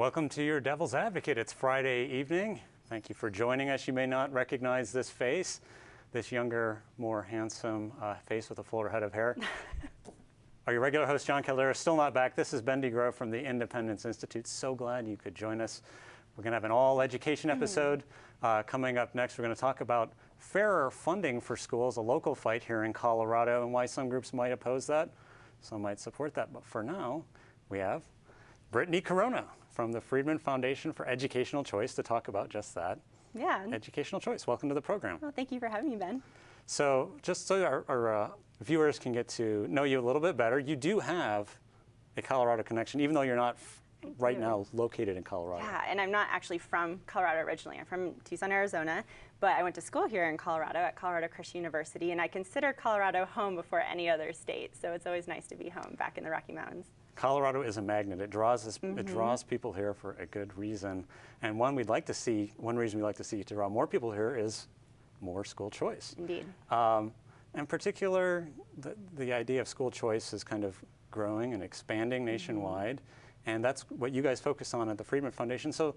Welcome to your Devil's Advocate. It's Friday evening. Thank you for joining us. You may not recognize this face, this younger, more handsome face with a fuller head of hair. Our regular host, John Caldera, is still not back. This is Ben DeGrow from the Independence Institute. So glad you could join us. We're going to have an all-education episode. Coming up next, we're going to talk about fairer funding for schools, a local fight here in Colorado, and why some groups might oppose that, some might support that. But for now, we have Brittany Corona from the Friedman Foundation for Educational Choice to talk about just that. Yeah. Educational choice. Welcome to the program. Well, thank you for having me, Ben. So just so our viewers can get to know you a little bit better, you do have a Colorado connection, even though you're not right now located in Colorado. Yeah, and I'm not actually from Colorado originally. I'm from Tucson, Arizona, but I went to school here in Colorado at Colorado Christian University, and I consider Colorado home before any other state, so it's always nice to be home back in the Rocky Mountains. Colorado is a magnet. It draws it draws people here for a good reason, and one reason we'd like to see to draw more people here is more school choice. Indeed. In particular, the idea of school choice is kind of growing and expanding nationwide, and that's what you guys focus on at the Friedman Foundation. So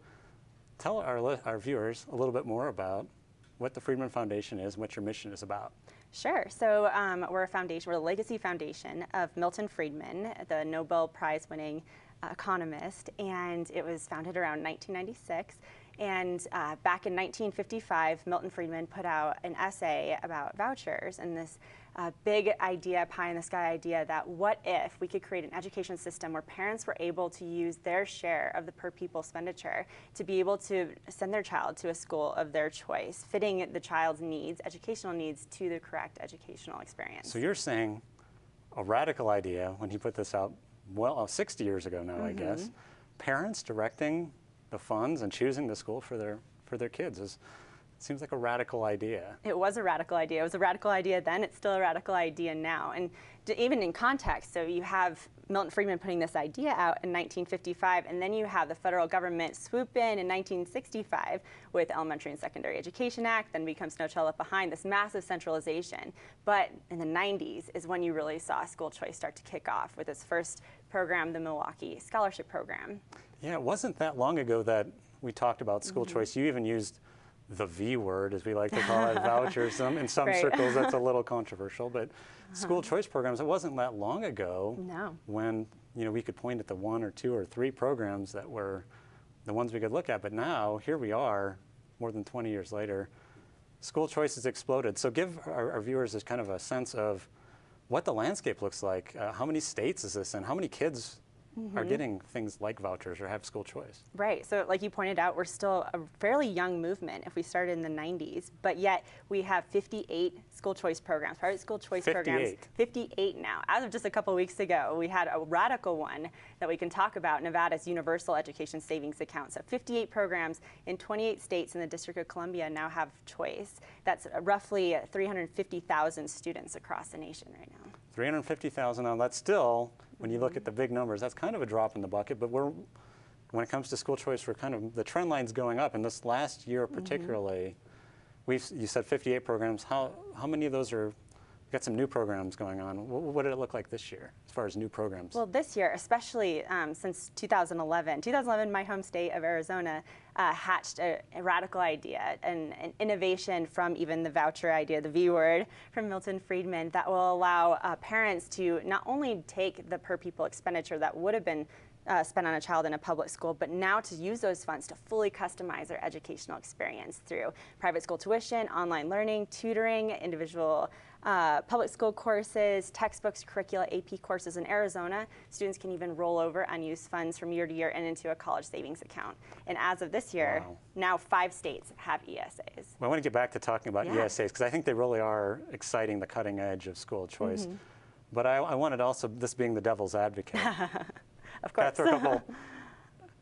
tell our viewers a little bit more about what the Friedman Foundation is and what your mission is about. Sure. So we're a foundation, we're a legacy foundation of Milton Friedman, the Nobel Prize-winning economist, and it was founded around 1996. And back in 1955, Milton Friedman put out an essay about vouchers and this big idea, pie-in-the-sky idea, that what if we could create an education system where parents were able to use their share of the per-pupil expenditure to be able to send their child to a school of their choice, fitting the child's needs, educational needs, to the correct educational experience. So you're saying a radical idea when he put this out, well, 60 years ago now, I guess. Parents directing the funds and choosing the school for their kids seems like a radical idea. It was a radical idea. It was a radical idea then. It's still a radical idea now. And even in context, so you have Milton Friedman putting this idea out in 1955, and then you have the federal government swoop in 1965 with Elementary and Secondary Education Act, then becomes No Child Left Behind, this massive centralization. But in the 90s is when you really saw school choice start to kick off with its first program, the Milwaukee Scholarship Program. Yeah, it wasn't that long ago that we talked about school choice. You even used the V word, as we like to call it, vouchers. In some right. circles, that's a little controversial, but school choice programs, it wasn't that long ago when we could point at the one or two or three programs that were the ones we could look at, but now, here we are, more than 20 years later, school choice has exploded. So give our viewers this kind of a sense of what the landscape looks like. How many states is this in? How many kids are getting things like vouchers or have school choice? Right. So like you pointed out, we're still a fairly young movement if we started in the 90s, but yet we have 58 school choice programs, private school choice 58. programs. 58 now. As of just a couple weeks ago, we had a radical one that we can talk about, Nevada's Universal Education Savings Account. So 58 programs in 28 states in the District of Columbia now have choice. That's roughly 350,000 students across the nation right now. 350,000, now that's still, when you look at the big numbers, that's kind of a drop in the bucket, but when it comes to school choice, we're kind of, the trend line's going up, and this last year particularly, you said 58 programs, how many of those are, we've got some new programs going on. What did it look like this year, as far as new programs? Well, this year, especially since 2011, my home state of Arizona hatched a radical idea, an innovation from even the voucher idea, the V word, from Milton Friedman, that will allow parents to not only take the per-pupil expenditure that would have been spent on a child in a public school, but now to use those funds to fully customize their educational experience through private school tuition, online learning, tutoring, individual public school courses, textbooks, curricula, AP courses. In Arizona, students can even roll over unused funds from year to year and into a college savings account. And as of this year, now 5 states have ESAs. Well, I want to get back to talking about ESAs, because I think they really are exciting the cutting edge of school choice. But I wanted also, this being the devil's advocate. Of course.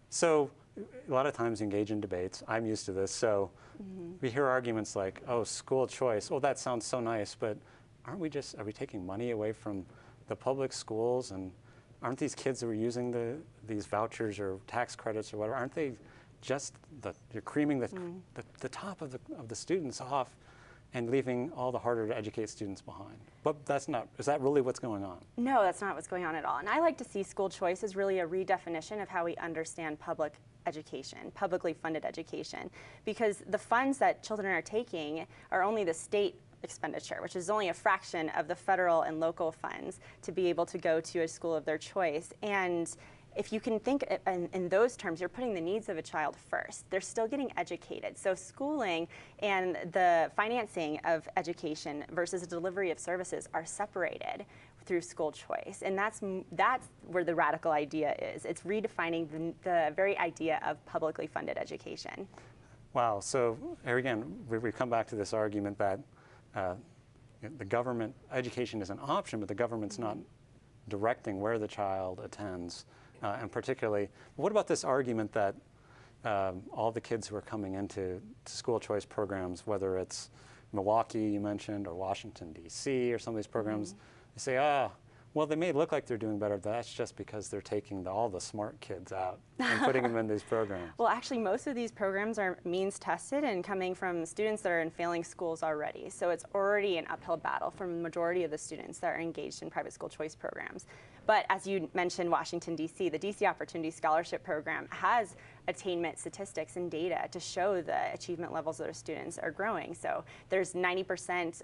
So a lot of times you engage in debates. I'm used to this. So we hear arguments like, oh, school choice. Oh, that sounds so nice, but are we taking money away from the public schools? And aren't these kids who are using these vouchers or tax credits or whatever, aren't they just, you're creaming the top of the students off and leaving all the harder to educate students behind. But that's not, is that really what's going on? No, that's not what's going on at all. And I like to see school choice as really a redefinition of how we understand public education, publicly funded education, because the funds that children are taking are only the state expenditure, which is only a fraction of the federal and local funds to be able to go to a school of their choice. And if you can think in those terms, you're putting the needs of a child first. They're still getting educated. So schooling and the financing of education versus the delivery of services are separated through school choice. And that's where the radical idea is. It's redefining the very idea of publicly funded education. Wow, so here again, we come back to this argument that the government, education is an option, but the government's not directing where the child attends. And particularly, what about this argument that all the kids who are coming into school choice programs, whether it's Milwaukee, you mentioned, or Washington, D.C., or some of these programs, they say, well, they may look like they're doing better, but that's just because they're taking all the smart kids out and putting them in these programs. Well, actually, most of these programs are means tested and coming from students that are in failing schools already. So it's already an uphill battle for the majority of the students that are engaged in private school choice programs. But as you mentioned, Washington, D.C., the D.C. Opportunity Scholarship Program has attainment statistics and data to show the achievement levels of their students are growing. So there's 90%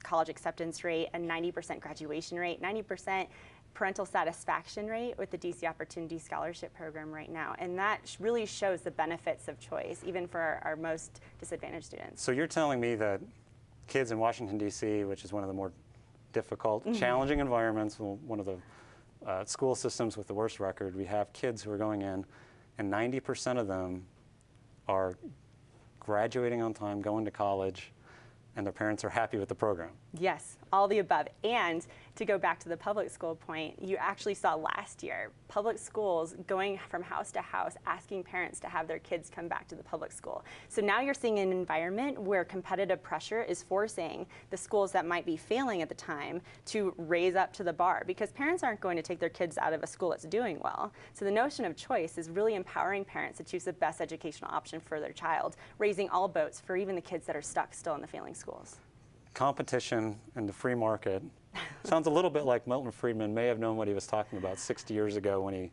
college acceptance rate, a 90% graduation rate, 90% parental satisfaction rate with the DC Opportunity Scholarship Program right now. And that really shows the benefits of choice, even for our most disadvantaged students. So you're telling me that kids in Washington, D.C., which is one of the more difficult, challenging environments, one of the school systems with the worst record, we have kids who are going in, and 90% of them are graduating on time, going to college, and their parents are happy with the program. Yes, all the above. And to go back to the public school point, you actually saw last year public schools going from house to house asking parents to have their kids come back to the public school. So now you're seeing an environment where competitive pressure is forcing the schools that might be failing at the time to raise up to the bar, because parents aren't going to take their kids out of a school that's doing well. So the notion of choice is really empowering parents to choose the best educational option for their child, raising all boats for even the kids that are stuck still in the failing schools. Competition and the free market sounds a little bit like Milton Friedman may have known what he was talking about 60 years ago when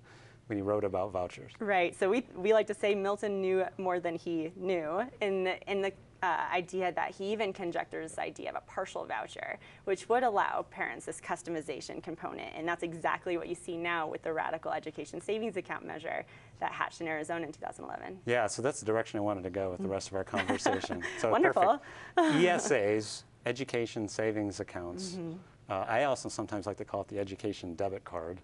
he wrote about vouchers. Right. So we like to say Milton knew more than he knew in the idea that he even conjectures this idea of a partial voucher, which would allow parents this customization component. And that's exactly what you see now with the radical education savings account measure that hatched in Arizona in 2011. Yeah, so that's the direction I wanted to go with the rest of our conversation. So wonderful. ESAs, education savings accounts. I also sometimes like to call it the education debit card.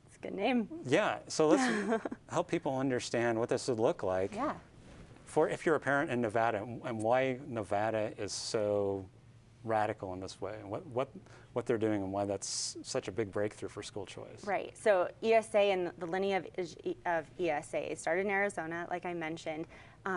It's a good name. Yeah, so let's help people understand what this would look like. Yeah. For if you're a parent in Nevada, and why Nevada is so radical in this way, and what they're doing, and why that's such a big breakthrough for school choice. Right. So ESA and the lineage of ESA started in Arizona, like I mentioned.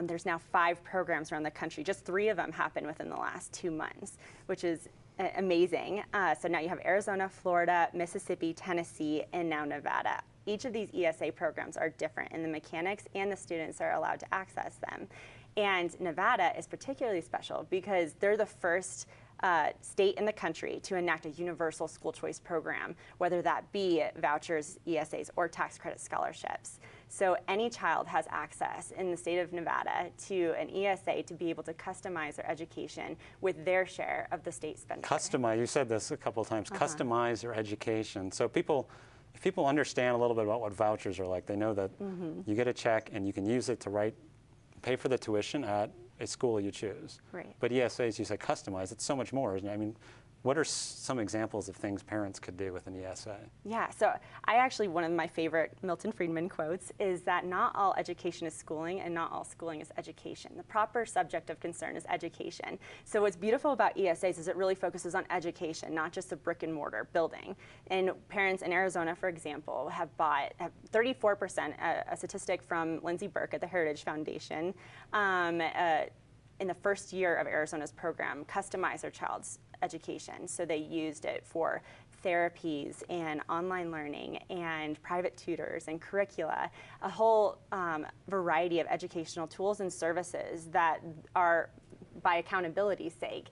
There's now 5 programs around the country. Just 3 of them happened within the last 2 months, which is amazing. So now you have Arizona, Florida, Mississippi, Tennessee, and now Nevada. Each of these ESA programs are different in the mechanics, and the students are allowed to access them. And Nevada is particularly special because they're the first state in the country to enact a universal school choice program, whether that be vouchers, ESAs, or tax credit scholarships. So any child has access in the state of Nevada to an ESA to be able to customize their education with their share of the state spending. Customize, you said this a couple of times, customize their education. So if people understand a little bit about what vouchers are like, they know that you get a check and you can use it to pay for the tuition at a school you choose. Right. But ESAs, you say customize, it's so much more, isn't it? I mean, what are some examples of things parents could do with an ESA? Yeah, so one of my favorite Milton Friedman quotes is that not all education is schooling and not all schooling is education. The proper subject of concern is education. So what's beautiful about ESAs is it really focuses on education, not just a brick and mortar building. And parents in Arizona, for example, have bought 34%, a statistic from Lindsay Burke at the Heritage Foundation, in the first year of Arizona's program, customized their child's education. So they used it for therapies and online learning and private tutors and curricula, a whole variety of educational tools and services that are by accountability's sake,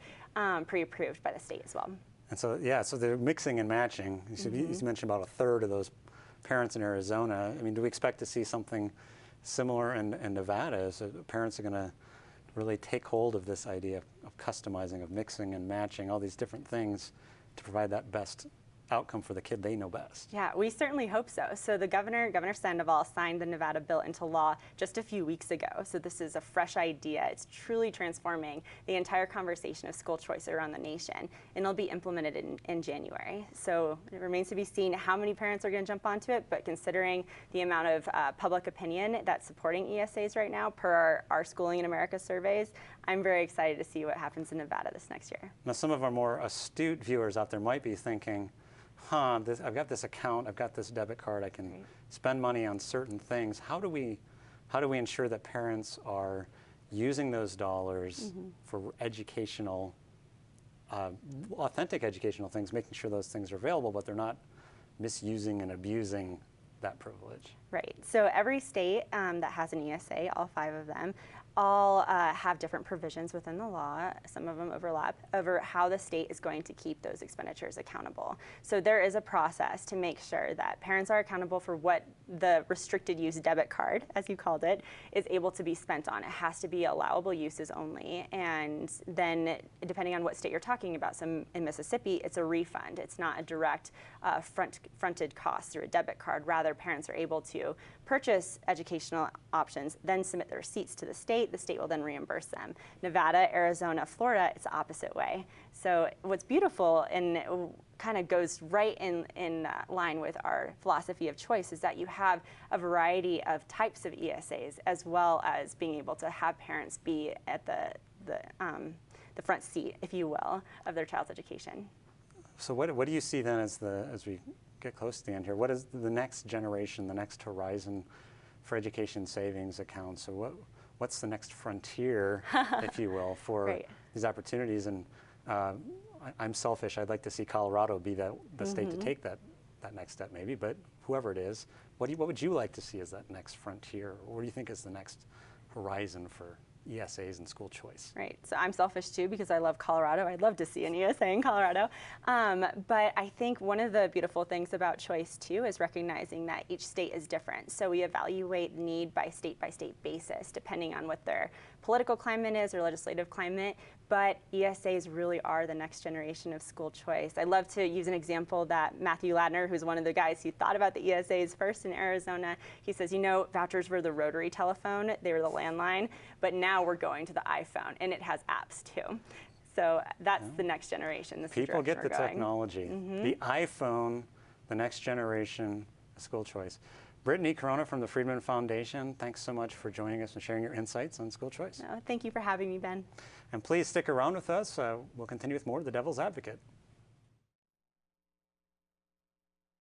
pre-approved by the state as well. And so, yeah, so they're mixing and matching. You mentioned about a third of those parents in Arizona. I mean, do we expect to see something similar in Nevada? So parents are going to really take hold of this idea of customizing, of mixing and matching all these different things to provide that best outcome for the kid they know best. Yeah, we certainly hope so. So the Governor Sandoval, signed the Nevada bill into law just a few weeks ago. So this is a fresh idea. It's truly transforming the entire conversation of school choice around the nation, and it'll be implemented in January. So it remains to be seen how many parents are going to jump onto it, but considering the amount of public opinion that's supporting ESAs right now per our Schooling in America surveys, I'm very excited to see what happens in Nevada this next year. Now, some of our more astute viewers out there might be thinking, I've got this account, I've got this debit card, I can spend money on certain things. How do we ensure that parents are using those dollars for educational, authentic educational things, making sure those things are available, but they're not misusing and abusing that privilege? Right. So every state that has an ESA, all 5 of them, all have different provisions within the law, some of them overlap, over how the state is going to keep those expenditures accountable. So there is a process to make sure that parents are accountable for what the restricted use debit card, as you called it, is able to be spent on. It has to be allowable uses only, and then depending on what state you're talking about, so in Mississippi, it's a refund. It's not a direct fronted cost through a debit card. Rather, parents are able to purchase educational options, then submit the receipts to the state will then reimburse them. Nevada, Arizona, Florida, it's the opposite way. So what's beautiful and kind of goes right in line with our philosophy of choice is that you have a variety of types of ESAs, as well as being able to have parents be at the front seat, if you will, of their child's education. So what do you see then as we get close to the end here? What is the next generation, the next horizon for education savings accounts? So what's the next frontier, if you will, for these opportunities? And I'm selfish. I'd like to see Colorado be the state to take that next step, maybe. But whoever it is, what would you like to see as that next frontier? Or what do you think is the next horizon for ESAs and school choice? Right. So I'm selfish too because I love Colorado. I'd love to see an ESA in Colorado. But I think one of the beautiful things about choice too is recognizing that each state is different. So we evaluate need by state basis, depending on what their political climate is or legislative climate. But ESAs really are the next generation of school choice. I love to use an example that Matthew Ladner, who's one of the guys who thought about the ESAs first in Arizona, he says, vouchers were the rotary telephone, they were the landline, but now we're going to the iPhone, and it has apps too. So that's the next generation. People get the technology. The iPhone, the next generation of school choice. Brittany Corona from the Friedman Foundation, thanks so much for joining us and sharing your insights on school choice. Thank you for having me, Ben. And please stick around with us. We'll continue with more of The Devil's Advocate.